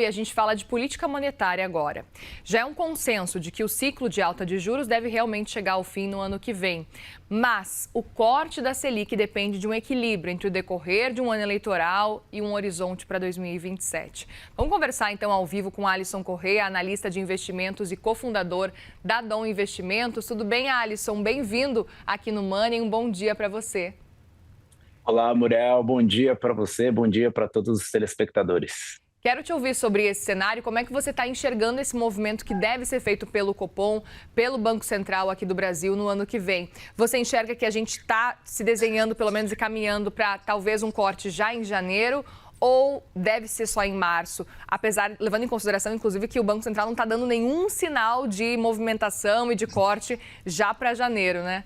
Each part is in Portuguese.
E a gente fala de política monetária agora. Já é um consenso de que o ciclo de alta de juros deve realmente chegar ao fim no ano que vem. Mas o corte da Selic depende de um equilíbrio entre o decorrer de um ano eleitoral e um horizonte para 2027. Vamos conversar então ao vivo com Alisson Correia, analista de investimentos e cofundador da Dom Investimentos. Tudo bem, Alisson? Bem-vindo aqui no Money. Um bom dia para você. Olá, Muriel. Bom dia para você, bom dia para todos os telespectadores. Quero te ouvir sobre esse cenário, como é que você está enxergando esse movimento que deve ser feito pelo Copom, pelo Banco Central aqui do Brasil no ano que vem. Você enxerga que a gente está se desenhando, pelo menos, e caminhando para talvez um corte já em janeiro ou deve ser só em março? Apesar, levando em consideração, inclusive, que o Banco Central não está dando nenhum sinal de movimentação e de corte já para janeiro, né?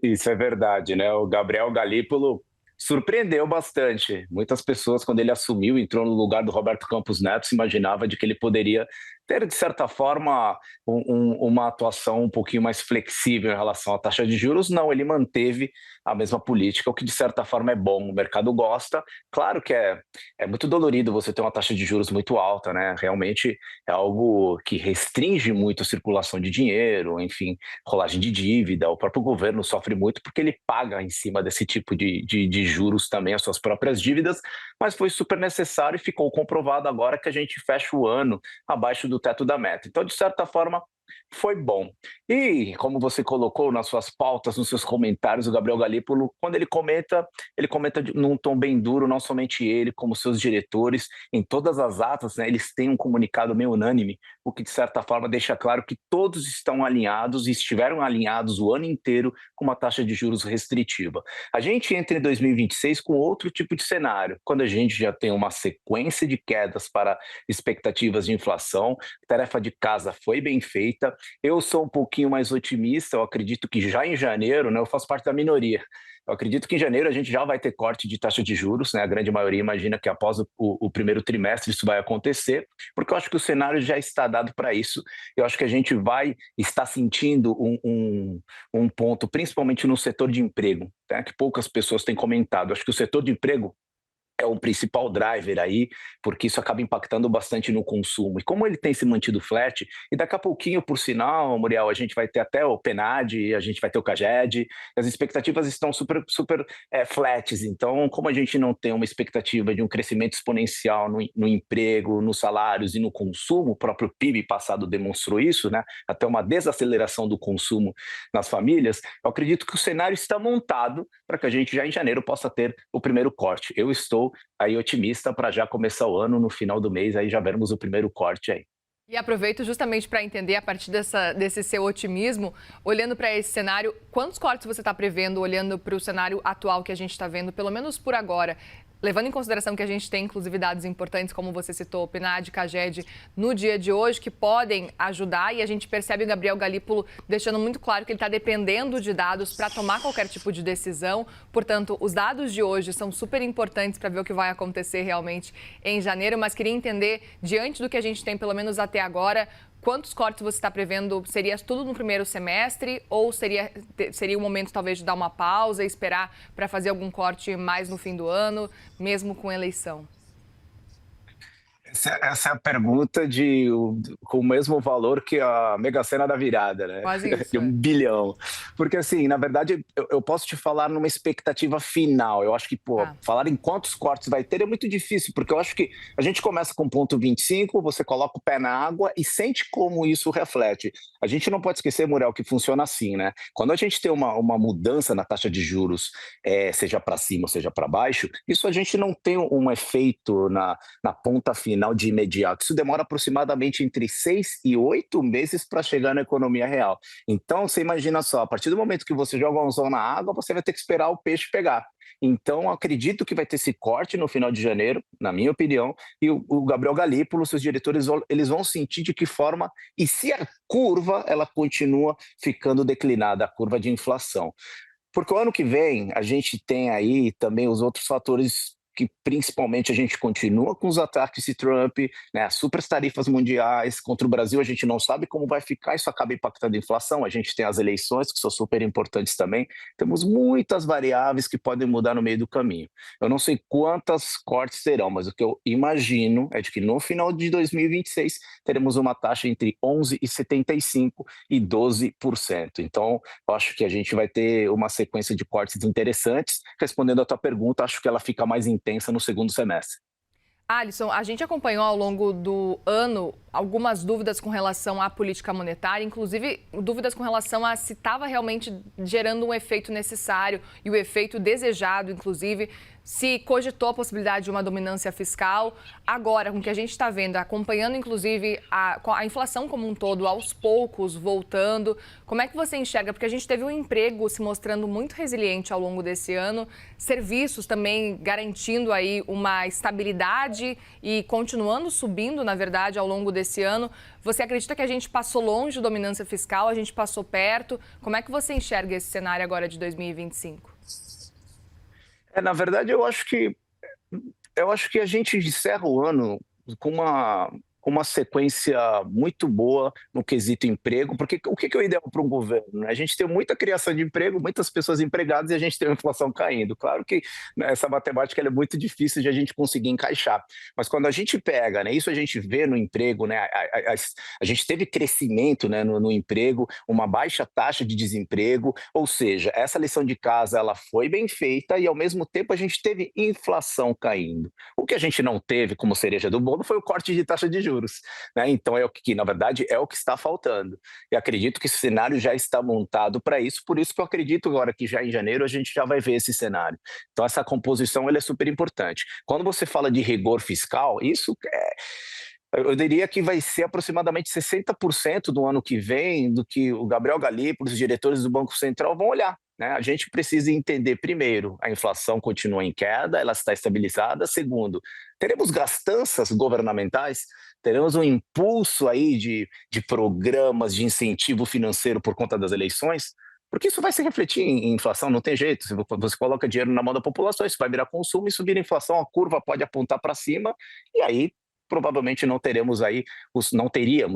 Isso é verdade, né? O Gabriel Galípolo surpreendeu bastante. Muitas pessoas, quando ele assumiu, entrou no lugar do Roberto Campos Neto, se imaginava de que ele poderia ter, de certa forma, uma atuação um pouquinho mais flexível em relação à taxa de juros. Não, ele manteve a mesma política, o que, de certa forma, é bom. O mercado gosta. Claro que é muito dolorido você ter uma taxa de juros muito alta, né? Realmente é algo que restringe muito a circulação de dinheiro, enfim, rolagem de dívida. O próprio governo sofre muito porque ele paga em cima desse tipo de juros também as suas próprias dívidas, mas foi super necessário e ficou comprovado agora que a gente fecha o ano abaixo do teto da meta. Então, de certa forma, foi bom. E, como você colocou nas suas pautas, nos seus comentários, o Gabriel Galípolo, quando ele comenta num tom bem duro, não somente ele, como seus diretores, em todas as atas, né, eles têm um comunicado meio unânime, o que, de certa forma, deixa claro que todos estão alinhados e estiveram alinhados o ano inteiro com uma taxa de juros restritiva. A gente entra em 2026 com outro tipo de cenário, quando a gente já tem uma sequência de quedas para expectativas de inflação, a tarefa de casa foi bem feita. Eu sou um pouquinho mais otimista, eu acredito que já em janeiro, né, eu faço parte da minoria, eu acredito que em janeiro a gente já vai ter corte de taxa de juros, né? A grande maioria imagina que após o primeiro trimestre isso vai acontecer, porque eu acho que o cenário já está dado para isso. Eu acho que a gente vai estar sentindo um ponto, principalmente no setor de emprego, né? Que poucas pessoas têm comentado. Eu acho que o setor de emprego é o principal driver aí, porque isso acaba impactando bastante no consumo. E como ele tem se mantido flat, e daqui a pouquinho, por sinal, Muriel, a gente vai ter até o PNAD, a gente vai ter o CAGED, as expectativas estão super flats. Então, como a gente não tem uma expectativa de um crescimento exponencial no emprego, nos salários e no consumo, o próprio PIB passado demonstrou isso, né? Até uma desaceleração do consumo nas famílias, eu acredito que o cenário está montado para que a gente já em janeiro possa ter o primeiro corte. Eu estou aí otimista para já começar o ano, no final do mês, aí já vermos o primeiro corte aí. E aproveito justamente para entender, a partir desse seu otimismo, olhando para esse cenário, quantos cortes você está prevendo, olhando para o cenário atual que a gente está vendo, pelo menos por agora? Levando em consideração que a gente tem, inclusive, dados importantes, como você citou, o PNAD, CAGED, no dia de hoje, que podem ajudar, e a gente percebe o Gabriel Galípolo deixando muito claro que ele está dependendo de dados para tomar qualquer tipo de decisão. Portanto, os dados de hoje são super importantes para ver o que vai acontecer realmente em janeiro, mas queria entender, diante do que a gente tem, pelo menos até agora, quantos cortes você está prevendo? Seria tudo no primeiro semestre ou seria o momento talvez de dar uma pausa e esperar para fazer algum corte mais no fim do ano, mesmo com eleição? Essa é a pergunta com o mesmo valor que a Mega Sena da virada, né? Quase De isso, 1 bilhão. Porque, assim, na verdade, eu posso te falar numa expectativa final. Eu acho que, pô, Tá. falar em quantos cortes vai ter é muito difícil, porque eu acho que a gente começa com ponto 25, você coloca o pé na água e sente como isso reflete. A gente não pode esquecer, Muriel, que funciona assim, né? Quando a gente tem uma mudança na taxa de juros, seja para cima ou seja para baixo, isso a gente não tem um efeito na ponta final de imediato. Isso demora aproximadamente entre 6 e 8 meses para chegar na economia real. Então, você imagina só, a partir do momento que você joga um anzol na água, você vai ter que esperar o peixe pegar. Então, acredito que vai ter esse corte no final de janeiro, na minha opinião, e o Gabriel Galípolo, seus diretores, eles vão sentir de que forma e se a curva ela continua ficando declinada, a curva de inflação. Porque o ano que vem a gente tem aí também os outros fatores que principalmente a gente continua com os ataques de Trump, né, as super tarifas mundiais contra o Brasil, a gente não sabe como vai ficar, isso acaba impactando a inflação, a gente tem as eleições que são super importantes também, temos muitas variáveis que podem mudar no meio do caminho. Eu não sei quantas cortes serão, mas o que eu imagino é de que no final de 2026 teremos uma taxa entre 11,75% e 12%. Então, eu acho que a gente vai ter uma sequência de cortes interessantes. Respondendo à tua pergunta, acho que ela fica mais intensa no segundo semestre. Alisson, a gente acompanhou ao longo do ano algumas dúvidas com relação à política monetária, inclusive dúvidas com relação a se estava realmente gerando um efeito necessário e o efeito desejado, inclusive, se cogitou a possibilidade de uma dominância fiscal. Agora, com o que a gente está vendo, acompanhando inclusive a inflação como um todo, aos poucos, voltando, como é que você enxerga? Porque a gente teve um emprego se mostrando muito resiliente ao longo desse ano, serviços também garantindo aí uma estabilidade e continuando subindo, na verdade, ao longo desse ano. Você acredita que a gente passou longe de dominância fiscal, a gente passou perto? Como é que você enxerga esse cenário agora de 2025? Na verdade, eu acho que a gente encerra o ano com uma sequência muito boa no quesito emprego, porque o que é o ideal para um governo, né? A gente tem muita criação de emprego, muitas pessoas empregadas e a gente tem uma inflação caindo. Claro que, né, essa matemática ela é muito difícil de a gente conseguir encaixar, mas quando a gente pega, né, isso a gente vê no emprego, né, a gente teve crescimento, né, no emprego, uma baixa taxa de desemprego, ou seja, essa lição de casa ela foi bem feita e ao mesmo tempo a gente teve inflação caindo. O que a gente não teve como cereja do bolo foi o corte de taxa de juros, né? Então é o que, na verdade, é o que está faltando. E acredito que esse cenário já está montado para isso, por isso que eu acredito agora que já em janeiro a gente já vai ver esse cenário. Então essa composição ela é super importante. Quando você fala de rigor fiscal, eu diria que vai ser aproximadamente 60% do ano que vem do que o Gabriel Galípolo, os diretores do Banco Central vão olhar, né? A gente precisa entender, primeiro, a inflação continua em queda, ela está estabilizada. Segundo, teremos gastanças governamentais, teremos um impulso aí de programas de incentivo financeiro por conta das eleições, porque isso vai se refletir em inflação, não tem jeito. Se você coloca dinheiro na mão da população, isso vai virar consumo e subir a inflação, a curva pode apontar para cima, e aí provavelmente não teríamos,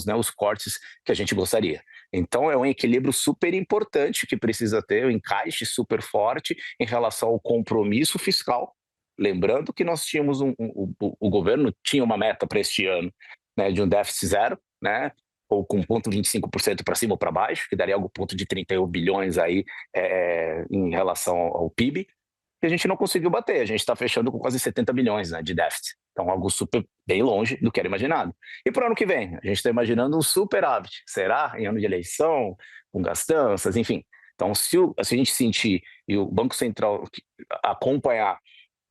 né, os cortes que a gente gostaria. Então é um equilíbrio super importante que precisa ter, um encaixe super forte em relação ao compromisso fiscal. Lembrando que nós tínhamos o governo tinha uma meta para este ano, né, de um déficit zero, né, ou com 0,25% para cima ou para baixo, que daria algo ponto de 31 bilhões aí em relação ao PIB, que a gente não conseguiu bater. A gente está fechando com quase 70 bilhões, né, de déficit. Então, algo super bem longe do que era imaginado. E para o ano que vem? A gente está imaginando um superávit. Será em ano de eleição, com gastanças, enfim. Então, se a gente sentir e o Banco Central acompanhar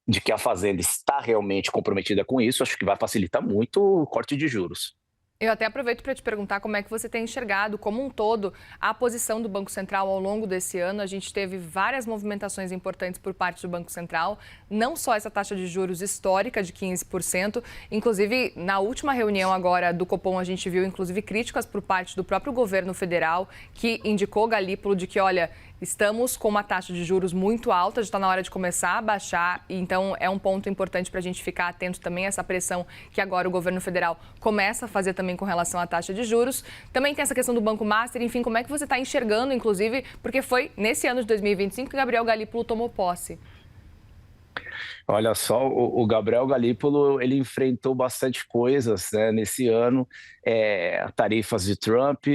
de que a Fazenda está realmente comprometida com isso, acho que vai facilitar muito o corte de juros. Eu até aproveito para te perguntar como é que você tem enxergado, como um todo, a posição do Banco Central ao longo desse ano. A gente teve várias movimentações importantes por parte do Banco Central, não só essa taxa de juros histórica de 15%, inclusive na última reunião agora do Copom a gente viu inclusive críticas por parte do próprio governo federal, que indicou Galípolo de que, olha, estamos com uma taxa de juros muito alta, já está na hora de começar a baixar, então é um ponto importante para a gente ficar atento também a essa pressão que agora o governo federal começa a fazer também com relação à taxa de juros. Também tem essa questão do Banco Master, enfim, como é que você está enxergando, inclusive, porque foi nesse ano de 2025 que Gabriel Galípolo tomou posse. Olha só, o Gabriel Galípolo, ele enfrentou bastante coisas, né, nesse ano, tarifas de Trump,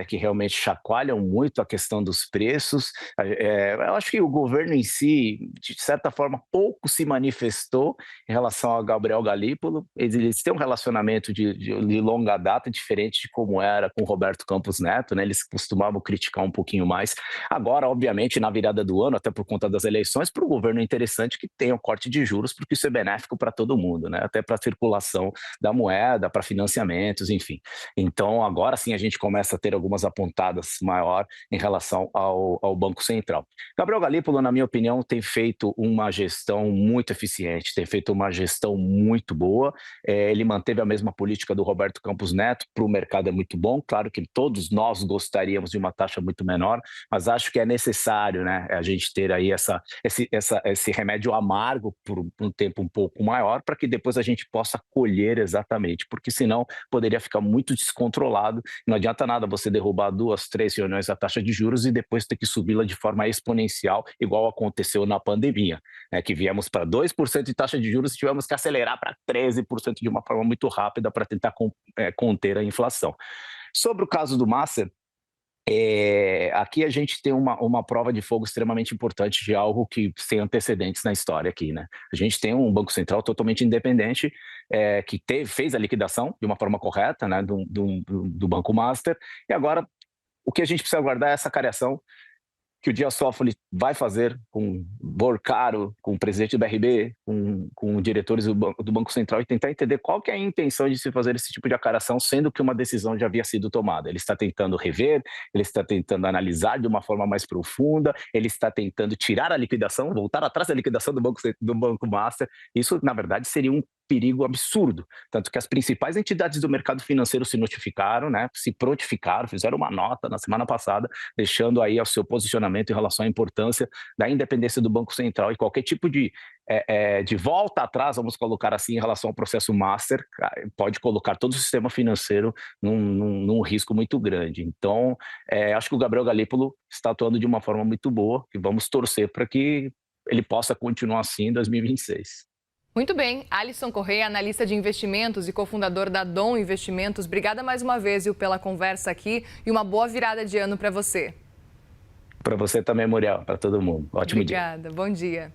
que realmente chacoalham muito a questão dos preços. Eu acho que o governo em si, de certa forma, pouco se manifestou em relação ao Gabriel Galípolo. Eles têm um relacionamento de longa data, diferente de como era com o Roberto Campos Neto, né? Eles costumavam criticar um pouquinho mais. Agora, obviamente, na virada do ano, até por conta das eleições, para o governo é interessante que tenha um corte de juros, porque isso é benéfico para todo mundo, né? Até para a circulação da moeda, para financiamentos, enfim. Então, agora sim a gente começa começa a ter algumas apontadas maior em relação ao Banco Central. Gabriel Galípolo, na minha opinião, tem feito uma gestão muito eficiente, tem feito uma gestão muito boa. Ele manteve a mesma política do Roberto Campos Neto, para o mercado é muito bom, claro que todos nós gostaríamos de uma taxa muito menor, mas acho que é necessário, né, a gente ter aí esse remédio amargo por um tempo um pouco maior, para que depois a gente possa colher exatamente, porque senão poderia ficar muito descontrolado. Não adianta nada você derrubar 2, 3 reuniões a taxa de juros e depois ter que subi-la de forma exponencial, igual aconteceu na pandemia, né, que viemos para 2% de taxa de juros e tivemos que acelerar para 13% de uma forma muito rápida para tentar conter a inflação. Sobre o caso do Master, aqui a gente tem uma prova de fogo extremamente importante de algo que sem antecedentes na história aqui, né? A gente tem um Banco Central totalmente independente, que fez a liquidação de uma forma correta, né, do Banco Master, e agora o que a gente precisa aguardar é essa cariação que o Dias Toffoli vai fazer com Borcaro, com o presidente do BRB, com diretores do Banco Central, e tentar entender qual que é a intenção de se fazer esse tipo de acaração, sendo que uma decisão já havia sido tomada. Ele está tentando rever, ele está tentando analisar de uma forma mais profunda, ele está tentando tirar a liquidação, voltar atrás da liquidação do Banco Master. Isso, na verdade, seria um perigo absurdo, tanto que as principais entidades do mercado financeiro se notificaram, né, se prontificaram, fizeram uma nota na semana passada, deixando aí o seu posicionamento em relação à importância da independência do Banco Central e qualquer tipo de volta atrás, vamos colocar assim, em relação ao processo Master, pode colocar todo o sistema financeiro num risco muito grande. Então, acho que o Gabriel Galípolo está atuando de uma forma muito boa e vamos torcer para que ele possa continuar assim em 2026. Muito bem. Alisson Correia, analista de investimentos e cofundador da Dom Investimentos. Obrigada mais uma vez, viu, pela conversa aqui e uma boa virada de ano para você. Para você também, Muriel, para todo mundo. Ótimo dia. Obrigada. Bom dia.